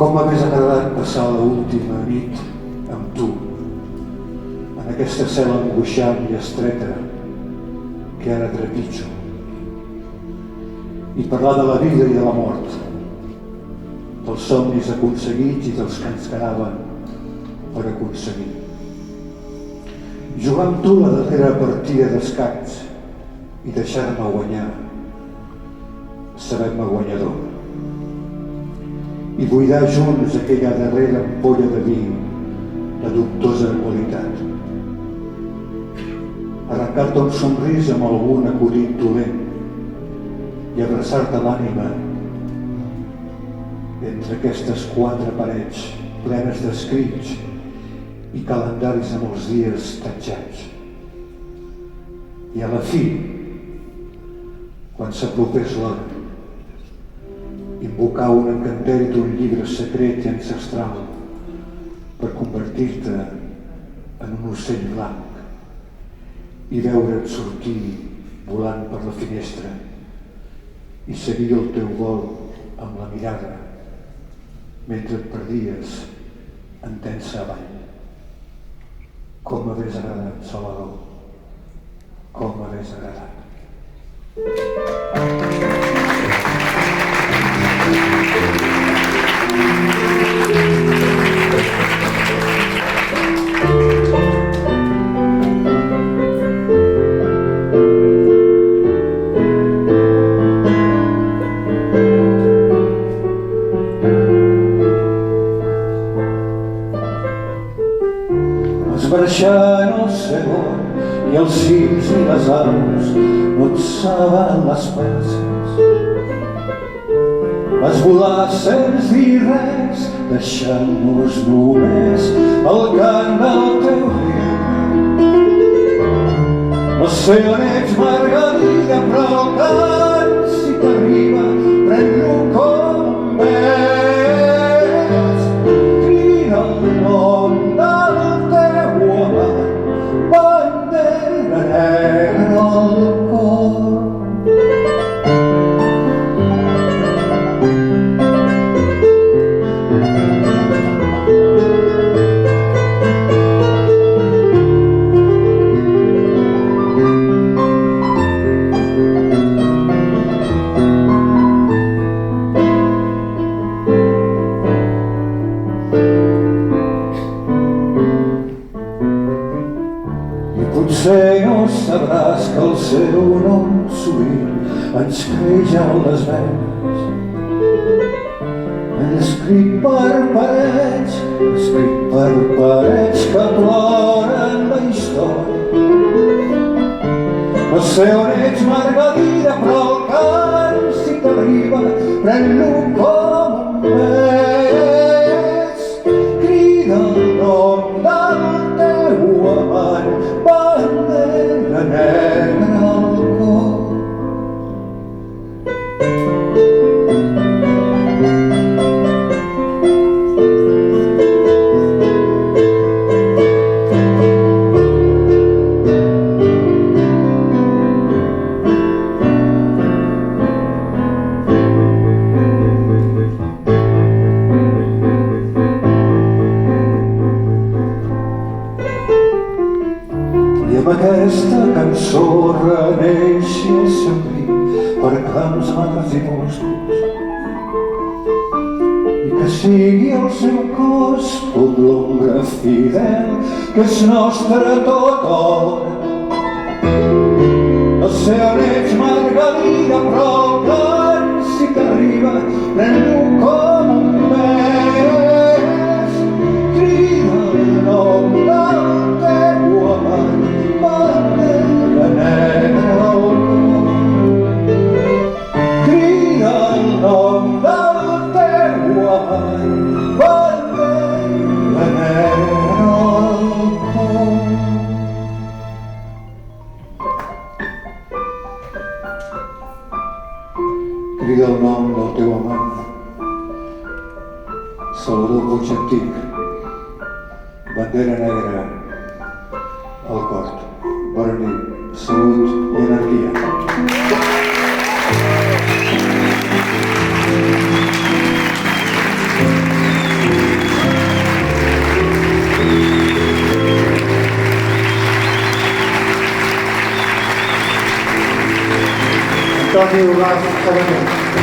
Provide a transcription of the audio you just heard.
Com m'hagués agradat passar l'última nit amb tu, en aquesta cel·la angoixant i estreta que ara trepitjo, i parlar de la vida i de la mort, dels somnis aconseguits i dels que ens quedaven per aconseguir. Jugar amb tu la darrera partida d'escacs i deixar-me guanyar, sabent-me guanyador. I buidar junts aquella darrera ampolla de vi de dubtosa qualitat. Arrencar-te un somrís amb algun acudit dolent i abraçar-te l'ànima entre aquestes quatre parets plenes d'escrits i calendaris amb els dies tatxats. I a la fi, quan s'apropés l'hora, invocar un encanteri d'un llibre secret i ancestral per convertir-te en un ocell blanc i veure't sortir volant per la finestra i seguir el teu vol amb la mirada mentre et perdies en tensa avall. Com m'hagués agradat, Salvador, com m'hagués agradat. Esbarxant el segon i els cims i les aus no et saben les passes. Vas volar sense dir res, deixant-nos només el cant del teu riu. No sé on ets, Margarida, però el cant, si t'arriba, pren-lo com ves. Crida el nom del teu amant, bandera negra al cor. Potser no sabràs que el seu nom sovint ens creix a les venes. Escrit per parets que ploren la història. No sé on ets, Margarida, però el cant, si t'arriba, pren-lo com un mes. Crida el nom del teu amant, bandera negra al cor. Aquesta cançó reneix el seu crit per camps mars i boscos, i que sigui el seu cos com l'ombra fidel que és nostra tota hora. No sé on ets, Margarida, però el cant, si t'arriba, pren-lo com un mes. Crida el nom del teu amant, bandera negra al cor. Crida el nom del teu amant, bandera negra al cor. Crida el nom del teu amant, Salvador Puig Antic, bandera negra al cor. Bona nit, salut i energia. Ràdio Blas Sabadell.